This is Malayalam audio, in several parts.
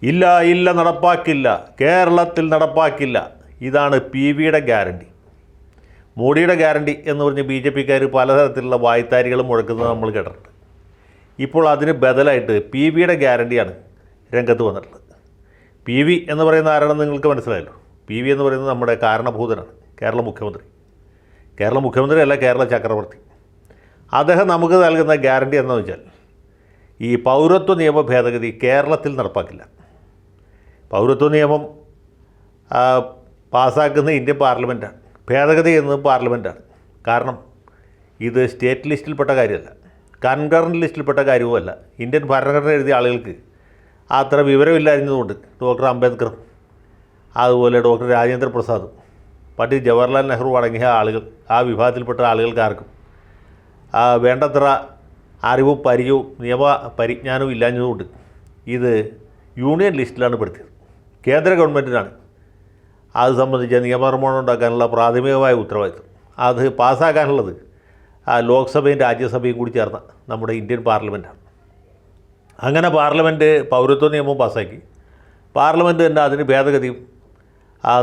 ഇല്ല ഇല്ല നടപ്പാക്കില്ല, കേരളത്തിൽ നടപ്പാക്കില്ല. ഇതാണ് PVയുടെ ഗ്യാരണ്ടി. മോഡിയുടെ ഗ്യാരണ്ടി എന്ന് പറഞ്ഞ് BJPക്കാർ പലതരത്തിലുള്ള വായ്ത്താരികളും മുഴക്കുന്നത് നമ്മൾ കേട്ടിട്ടുണ്ട്. ഇപ്പോൾ അതിന് ബദലായിട്ട് PVയുടെ ഗ്യാരണ്ടിയാണ് രംഗത്ത് വന്നിട്ടുള്ളത്. PV എന്ന് പറയുന്ന ആരാണെന്ന് നിങ്ങൾക്ക് മനസ്സിലായല്ലോ. PV എന്ന് പറയുന്നത് നമ്മുടെ കാരണഭൂതനാണ്, കേരള മുഖ്യമന്ത്രി. കേരള മുഖ്യമന്ത്രി അല്ല, കേരള ചക്രവർത്തി. അദ്ദേഹം നമുക്ക് നൽകുന്ന ഗ്യാരണ്ടി എന്താണെന്ന് വെച്ചാൽ ഈ പൗരത്വ നിയമ ഭേദഗതി കേരളത്തിൽ നടപ്പാക്കില്ല. പൗരത്വ നിയമം പാസ്സാക്കുന്ന ഇന്ത്യൻ പാർലമെൻറ്റാണ്, ഭേദഗതി ചെയ്യുന്നത് പാർലമെൻറ്റാണ്. കാരണം ഇത് സ്റ്റേറ്റ് ലിസ്റ്റിൽപ്പെട്ട കാര്യമല്ല, കൺകറൻറ്റ് ലിസ്റ്റിൽപ്പെട്ട കാര്യവുമല്ല. ഇന്ത്യൻ ഭരണഘടന എഴുതിയ ആളുകൾക്ക് അത്ര വിവരമില്ലായിരുന്നതുകൊണ്ട് ഡോക്ടർ അംബേദ്കറും അതുപോലെ ഡോക്ടർ രാജേന്ദ്ര പ്രസാദും പണ്ഡിറ്റ് ജവഹർലാൽ നെഹ്റു അടങ്ങിയ ആളുകൾ, ആ വിഭാഗത്തിൽപ്പെട്ട ആളുകൾക്കാർക്കും വേണ്ടത്ര അറിവും പരിചയവും നിയമ പരിജ്ഞാനവും ഇല്ലാഞ്ഞതുകൊണ്ട് ഇത് യൂണിയൻ ലിസ്റ്റിലാണ് പെടുത്തിയത്. കേന്ദ്ര ഗവൺമെൻറ്റിനാണ് അത് സംബന്ധിച്ച നിയമനിർമ്മാണം ഉണ്ടാക്കാനുള്ള പ്രാഥമികമായ ഉത്തരവാദിത്വം. അത് പാസ്സാക്കാനുള്ളത് ലോക്സഭയും രാജ്യസഭയും കൂടി ചേർന്ന നമ്മുടെ ഇന്ത്യൻ പാർലമെൻറ്റാണ്. അങ്ങനെ പാർലമെൻറ്റ് പൗരത്വ നിയമവും പാസ്സാക്കി. പാർലമെൻറ്റ് തന്നെ അതിന് ഭേദഗതിയും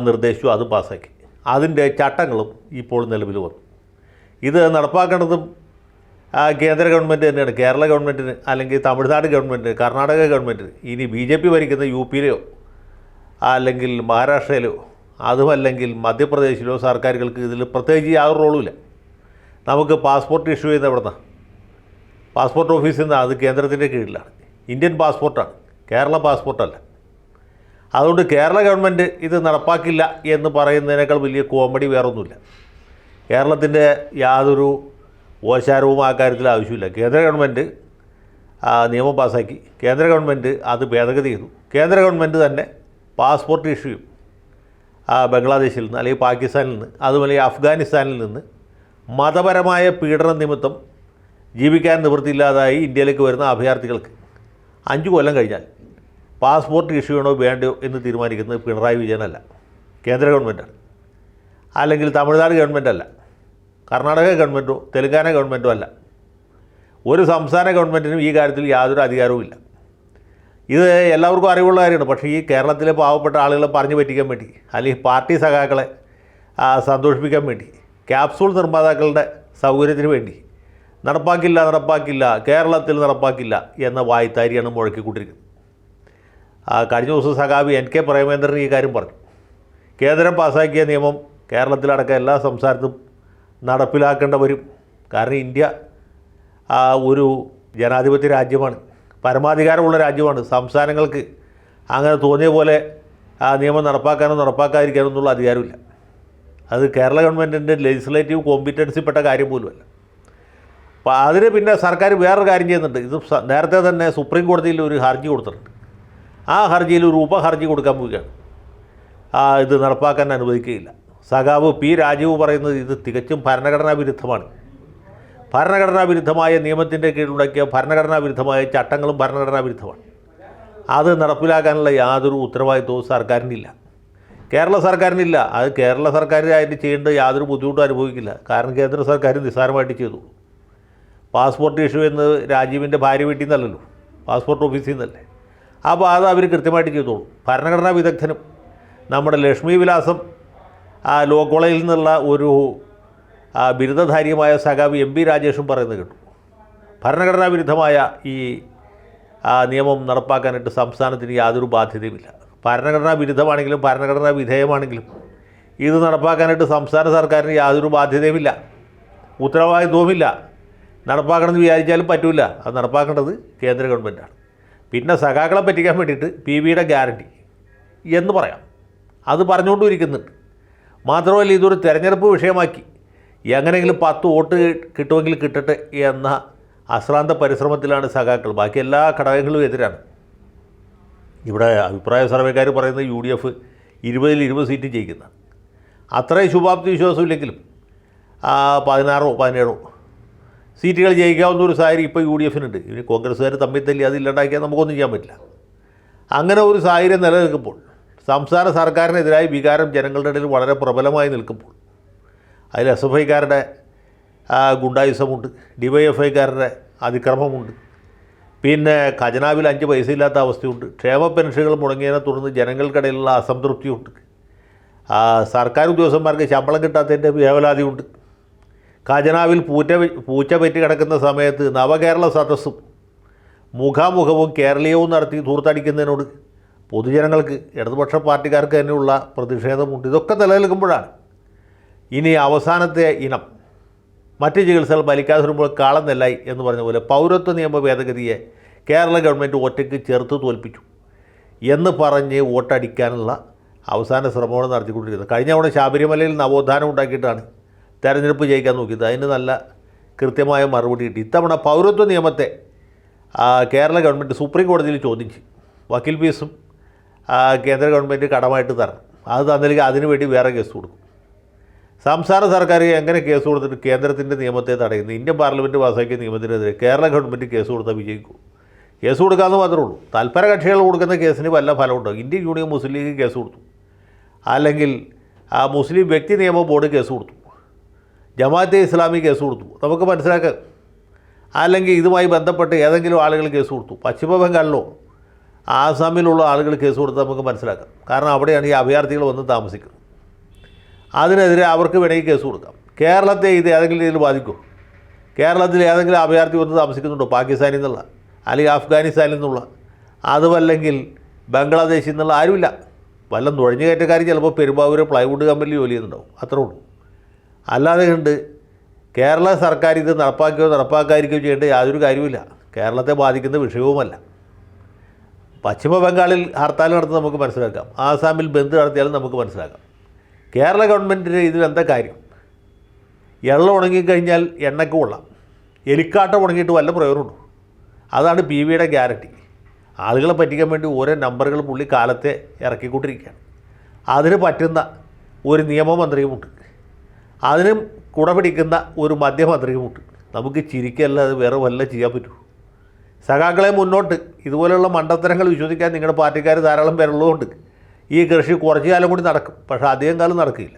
നിർദ്ദേശിച്ചു, അത് പാസ്സാക്കി. അതിൻ്റെ ചട്ടങ്ങളും ഇപ്പോൾ നിലവിൽ വന്നു. ഇത് നടപ്പാക്കേണ്ടതും കേന്ദ്ര ഗവൺമെൻറ് തന്നെയാണ്. കേരള ഗവൺമെൻറ്റിന് അല്ലെങ്കിൽ തമിഴ്നാട് ഗവൺമെൻറ്, കർണാടക ഗവൺമെൻറ്, ഇനി BJP ഭരിക്കുന്ന UPയിലെയോ അല്ലെങ്കിൽ മഹാരാഷ്ട്രയിലോ അതുമല്ലെങ്കിൽ മധ്യപ്രദേശിലോ സർക്കാരുകൾക്ക് ഇതിൽ പ്രത്യേകിച്ച് യാതൊരു റോളുമില്ല. നമുക്ക് പാസ്പോർട്ട് ഇഷ്യൂ ചെയ്യുന്ന എവിടെ നിന്നാണ്? പാസ്പോർട്ട് ഓഫീസിൽ നിന്ന്. അത് കേന്ദ്രത്തിൻ്റെ കീഴിലാണ്. ഇന്ത്യൻ പാസ്പോർട്ടാണ്, കേരള പാസ്പോർട്ടല്ല. അതുകൊണ്ട് കേരള ഗവൺമെൻറ് ഇത് നടപ്പാക്കില്ല എന്ന് പറയുന്നതിനേക്കാൾ വലിയ കോമഡി വേറൊന്നുമില്ല. കേരളത്തിൻ്റെ യാതൊരു ഓശാരവും ആ കാര്യത്തിൽ ആവശ്യമില്ല. കേന്ദ്ര ഗവൺമെൻറ് നിയമം പാസ്സാക്കി, കേന്ദ്ര ഗവൺമെൻറ് അത് ഭേദഗതി ചെയ്തു. കേന്ദ്ര ഗവൺമെൻറ് തന്നെ പാസ്പോർട്ട് ഇഷ്യൂ ചെയ്യും. ബംഗ്ലാദേശിൽ നിന്ന് അല്ലെങ്കിൽ പാകിസ്ഥാനിൽ നിന്ന് അതുപോലെ അഫ്ഗാനിസ്ഥാനിൽ നിന്ന് മതപരമായ പീഡനം നിമിത്തം ജീവിക്കാൻ നിവൃത്തിയില്ലാതായി ഇന്ത്യയിലേക്ക് വരുന്ന അഭയാർത്ഥികൾക്ക് 5 കൊല്ലം കഴിഞ്ഞാൽ പാസ്പോർട്ട് ഇഷ്യൂ ചെയ്യണോ വേണ്ടയോ എന്ന് തീരുമാനിക്കുന്നത് പിണറായി വിജയനല്ല, കേന്ദ്ര ഗവൺമെൻറ്റാണ്. അല്ലെങ്കിൽ തമിഴ്നാട് ഗവൺമെൻറ്റല്ല, കർണാടക ഗവൺമെൻറ്റോ തെലുങ്കാന ഗവൺമെൻറ്റോ അല്ല. ഒരു സംസ്ഥാന ഗവൺമെൻറ്റിനും ഈ കാര്യത്തിൽ യാതൊരു അധികാരവുമില്ല. ഇത് എല്ലാവർക്കും അറിവുള്ള കാര്യമാണ്. പക്ഷേ ഈ കേരളത്തിലെ പാവപ്പെട്ട ആളുകളെ പറഞ്ഞു പറ്റിക്കാൻ വേണ്ടി അല്ലെങ്കിൽ പാർട്ടി സഖാക്കളെ സന്തോഷിപ്പിക്കാൻ വേണ്ടി ക്യാപ്സൂൾ നിർമ്മാതാക്കളുടെ സൗകര്യത്തിന് വേണ്ടി നടപ്പാക്കില്ല, കേരളത്തിൽ നടപ്പാക്കില്ല എന്ന വായ്ത്താരിയാണ് മുഴക്കിക്കൊണ്ടിരിക്കുന്നത്. കഴിഞ്ഞ ദിവസം സഖാബി NK പ്രേമേന്ദ്രൻ ഈ കാര്യം പറഞ്ഞു. കേന്ദ്രം പാസ്സാക്കിയ നിയമം കേരളത്തിലടക്കം എല്ലാ സംസ്ഥാനത്തും നടപ്പിലാക്കേണ്ട വരും. കാരണം ഇന്ത്യ ഒരു ജനാധിപത്യ രാജ്യമാണ്, പരമാധികാരമുള്ള രാജ്യമാണ്. സംസ്ഥാനങ്ങൾക്ക് അങ്ങനെ തോന്നിയ പോലെ നിയമം നടപ്പാക്കാനോ നടപ്പാക്കാതിരിക്കാനോ എന്നുള്ള അധികാരമില്ല. അത് കേരള ഗവൺമെൻറ്റിൻ്റെ ലെജിസ്ലേറ്റീവ് കോമ്പിറ്റൻസിപ്പെട്ട കാര്യം പോലുമല്ല. അപ്പോൾ അതിന് പിന്നെ സർക്കാർ വേറൊരു കാര്യം ചെയ്യുന്നുണ്ട്. ഇത് നേരത്തെ തന്നെ സുപ്രീം കോടതിയിൽ ഒരു ഹർജി കൊടുത്തിട്ടുണ്ട്. ആ ഹർജിയിൽ ഒരു ഉപഹർജി കൊടുക്കാൻ പോവുകയാണ്. ഇത് നടപ്പാക്കാൻ അനുവദിക്കുകയില്ല. സഖാവ് P. രാജീവ് പറയുന്നത് ഇത് തികച്ചും ഭരണഘടനാ വിരുദ്ധമാണ്. ഭരണഘടനാ വിരുദ്ധമായ നിയമത്തിൻ്റെ കീഴിലുണ്ടാക്കിയ ഭരണഘടനാ വിരുദ്ധമായ ചട്ടങ്ങളും ഭരണഘടനാ വിരുദ്ധമാണ്. അത് നടപ്പിലാക്കാനുള്ള യാതൊരു ഉത്തരവാദിത്വവും സർക്കാരിനില്ല, കേരള സർക്കാരിനില്ല. അത് കേരള സർക്കാരായിട്ട് ചെയ്യേണ്ട യാതൊരു ബുദ്ധിമുട്ടും അനുഭവിക്കില്ല. കാരണം കേന്ദ്ര സർക്കാർ നിസ്സാരമായിട്ട് ചെയ്തു. പാസ്പോർട്ട് ഇഷ്യൂ എന്ന് രാജീവിൻ്റെ ഭാര്യ വീട്ടിൽ നിന്നല്ലല്ലോ, പാസ്പോർട്ട് ഓഫീസിൽ നിന്നല്ലേ. അപ്പോൾ അത് അവർ കൃത്യമായിട്ട് ചെയ്തോളൂ. ഭരണഘടനാ വിദഗ്ധനും നമ്മുടെ ലക്ഷ്മി വിലാസം ലോ കോളേജിൽ നിന്നുള്ള ഒരു ബിരുദധാരിയുമായ സഖാവ് MP രാജേഷും പറയുന്നത് കേട്ടു. ഭരണഘടനാ വിരുദ്ധമായ ഈ നിയമം നടപ്പാക്കാനായിട്ട് സംസ്ഥാനത്തിന് യാതൊരു ബാധ്യതയുമില്ല. ഭരണഘടനാ വിരുദ്ധമാണെങ്കിലും ഭരണഘടനാ വിധേയമാണെങ്കിലും ഇത് നടപ്പാക്കാനായിട്ട് സംസ്ഥാന സർക്കാരിന് യാതൊരു ബാധ്യതയുമില്ല, ഉത്തരവാദിത്വവുമില്ല. നടപ്പാക്കണമെന്ന് വിചാരിച്ചാലും പറ്റില്ല. അത് നടപ്പാക്കേണ്ടത് കേന്ദ്ര ഗവൺമെൻറ്റാണ്. പിന്നെ സഖാക്കളെ പറ്റിക്കാൻ വേണ്ടിയിട്ട് PVയുടെ ഗ്യാരണ്ടി എന്ന് പറയാം, അത് പറഞ്ഞുകൊണ്ടിരിക്കുന്നുണ്ട്. മാത്രമല്ല ഇതൊരു തെരഞ്ഞെടുപ്പ് വിഷയമാക്കി എങ്ങനെയെങ്കിലും 10 വോട്ട് കിട്ടുമെങ്കിൽ കിട്ടട്ടെ എന്ന അശ്രാന്ത പരിശ്രമത്തിലാണ് സഖാക്കൾ. ബാക്കി എല്ലാ ഘടകങ്ങളും എതിരാണ്. ഇവിടെ അഭിപ്രായ സർവേക്കാർ പറയുന്നത് UDF 20ൽ 20 സീറ്റ് ജയിക്കുന്ന അത്രയും ശുഭാപ്തി വിശ്വാസമില്ലെങ്കിലും 16ഓ 17ഓ സീറ്റുകൾ ജയിക്കാവുന്ന ഒരു സാഹചര്യം ഇപ്പോൾ UDFനുണ്ട്. ഇനി കോൺഗ്രസ്സുകാർ തമ്മിൽ തല്ലി അതില്ലാണ്ടാക്കിയാൽ നമുക്കൊന്നും ചെയ്യാൻ പറ്റില്ല. അങ്ങനെ ഒരു സാഹചര്യം നിലനിൽക്കുമ്പോൾ, സംസ്ഥാന സർക്കാരിനെതിരായ വികാരം ജനങ്ങളുടെ ഇടയിൽ വളരെ പ്രബലമായി നിൽക്കുമ്പോൾ, അതിൽ SFIക്കാരുടെ ഗുണ്ടായുസമുണ്ട്, DYFIക്കാരുടെ അതിക്രമമുണ്ട്, പിന്നെ ഖജനാവിൽ 5 പൈസ ഇല്ലാത്ത അവസ്ഥയുണ്ട്. ക്ഷേമ പെൻഷനുകൾ മുടങ്ങിയതിനെ തുടർന്ന് ജനങ്ങൾക്കിടയിലുള്ള അസംതൃപ്തിയുണ്ട്. സർക്കാർ ഉദ്യോഗസ്ഥന്മാർക്ക് ശമ്പളം കിട്ടാത്തതിൻ്റെ വേവലാതിയുണ്ട്. ഖജനാവിൽ പൂച്ച പെറ്റി കിടക്കുന്ന സമയത്ത് നവകേരള സദസ്സും മുഖാമുഖവും കേരളീയവും നടത്തി ധൂർത്തടിക്കുന്നതിനോട് പൊതുജനങ്ങൾക്ക്, ഇടതുപക്ഷ പാർട്ടിക്കാർക്ക് തന്നെയുള്ള പ്രതിഷേധമുണ്ട്. ഇതൊക്കെ നിലനിൽക്കുമ്പോഴാണ് ഇനി അവസാനത്തെ ഇനം മറ്റ് ചികിത്സകൾ ഫലിക്കാതെ വരുമ്പോൾ കാളം നെല്ലായി എന്ന് പറഞ്ഞ പോലെ പൗരത്വ നിയമ ഭേദഗതിയെ കേരള ഗവൺമെൻറ് ഒറ്റയ്ക്ക് ചെറുത്ത് തോൽപ്പിച്ചു എന്ന് പറഞ്ഞ് വോട്ടടിക്കാനുള്ള അവസാന ശ്രമമാണ് നടത്തിക്കൊണ്ടിരിക്കുന്നത്. കഴിഞ്ഞ തവണ ശബരിമലയിൽ നവോത്ഥാനം ഉണ്ടാക്കിയിട്ടാണ് തെരഞ്ഞെടുപ്പ് ജയിക്കാൻ നോക്കിയത്. അതിന് നല്ല കൃത്യമായ മറുപടി കിട്ടി. ഇത്തവണ പൗരത്വ നിയമത്തെ കേരള ഗവൺമെൻറ് സുപ്രീം കോടതിയിൽ ചോദ്യം ചെയ്യും. വക്കീൽ ഫീസും കേന്ദ്ര ഗവൺമെൻറ് കടമായിട്ട് തരണം. അത് തന്നില്ലെങ്കിൽ അതിനുവേണ്ടി വേറെ കേസ് കൊടുക്കും. സംസ്ഥാന സർക്കാർ എങ്ങനെ കേസ് കൊടുത്തിട്ട് കേന്ദ്രത്തിൻ്റെ നിയമത്തെ തടയുന്നു? ഇന്ത്യൻ പാർലമെൻറ്റ് പാസ്സാക്കിയ നിയമത്തിനെതിരെ കേരള ഗവൺമെൻറ് കേസ് കൊടുത്താൽ വിജയിക്കും. കേസ് കൊടുക്കാമെന്ന് മാത്രമേ ഉള്ളൂ. തൽപര കക്ഷികൾ കൊടുക്കുന്ന കേസിന് വല്ല ഫലമുണ്ടാകും. ഇന്ത്യൻ യൂണിയൻ മുസ്ലിം ലീഗ് കേസ് കൊടുത്തു, അല്ലെങ്കിൽ മുസ്ലിം വ്യക്തി നിയമ ബോർഡ് കേസ് കൊടുത്തു, ജമാഅത്തെ ഇസ്ലാമി കേസ് കൊടുത്തു, നമുക്ക് മനസ്സിലാക്കാം. അല്ലെങ്കിൽ ഇതുമായി ബന്ധപ്പെട്ട് ഏതെങ്കിലും ആളുകൾ കേസ് കൊടുത്തു, പശ്ചിമ ബംഗാളിലോ ആസാമിലുള്ള ആളുകൾ കേസ് കൊടുത്താൽ നമുക്ക് മനസ്സിലാക്കാം. കാരണം അവിടെയാണ് ഈ അഭയാർത്ഥികൾ വന്ന് താമസിക്കുന്നത്. അതിനെതിരെ അവർക്ക് വേണമെങ്കിൽ കേസ് കൊടുക്കാം. കേരളത്തെ ഇത് ഏതെങ്കിലും രീതിയിൽ ബാധിക്കും? കേരളത്തിൽ ഏതെങ്കിലും അഭയാർത്ഥി വന്ന് താമസിക്കുന്നുണ്ടോ? പാകിസ്ഥാനിൽ നിന്നുള്ള, അല്ലെങ്കിൽ അഫ്ഗാനിസ്ഥാനിൽ നിന്നുള്ള, അതുമല്ലെങ്കിൽ ബംഗ്ലാദേശിൽ നിന്നുള്ള ആരുമില്ല. വല്ല നുഴഞ്ഞുകയറ്റക്കാർ ചിലപ്പോൾ പെരുമ്പാവൂർ പ്ലൈവുഡ് കമ്പനിയിൽ ജോലി ചെയ്യുന്നുണ്ടാവും, അത്രേ ഉള്ളൂ. അല്ലാതെ കണ്ട് കേരള സർക്കാർ ഇത് നടപ്പാക്കാതിരിക്കുകയോ ചെയ്യേണ്ട യാതൊരു കാര്യവുമില്ല. കേരളത്തെ ബാധിക്കുന്ന വിഷയവുമല്ല. പശ്ചിമ ബംഗാളിൽ ഹർത്താൽ നടത്തുന്നത് നമുക്ക് മനസ്സിലാക്കാം, ആസാമിൽ ബന്ദ് നടത്തിയാലും നമുക്ക് മനസ്സിലാക്കാം. കേരള ഗവൺമെൻറ്റിന് ഇതിലെന്താ കാര്യം? എള്ളം ഉണങ്ങിക്കഴിഞ്ഞാൽ എണ്ണയ്ക്ക് കൊള്ളാം, എലിക്കാട്ടം ഉണങ്ങിയിട്ട് വല്ല പ്രയോജനമുണ്ടോ? അതാണ് PVയുടെ ഗ്യാരണ്ടി. ആളുകളെ പറ്റിക്കാൻ വേണ്ടി ഓരോ നമ്പറുകൾ പുള്ളി കാലത്തെ ഇറക്കിക്കൊണ്ടിരിക്കുകയാണ്. അതിന് പറ്റുന്ന ഒരു നിയമമന്ത്രിയുമുണ്ട്, അതിനും കുട പിടിക്കുന്ന ഒരു മധ്യമന്ത്രിയുമുണ്ട്. നമുക്ക് ചിരിക്കല്ലാതെ വേറെ വല്ല ചെയ്യാൻ പറ്റൂ? സഖാക്കളെ മുന്നോട്ട്, ഇതുപോലെയുള്ള മണ്ടത്തരങ്ങൾ വിശ്വസിക്കാൻ നിങ്ങളുടെ പാർട്ടിക്കാർ ധാരാളം പേരുള്ളതുകൊണ്ട് ഈ കൃഷി കുറച്ചു കാലം കൂടി നടക്കും, പക്ഷേ അധികം കാലം നടക്കില്ല.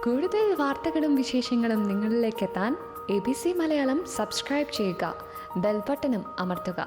കൂടുതൽ വാർത്തകളും വിശേഷങ്ങളും നിങ്ങളിലേക്ക് എത്താൻ ABC മലയാളം സബ്സ്ക്രൈബ് ചെയ്യുക, ബെൽ ബട്ടണും അമർത്തുക.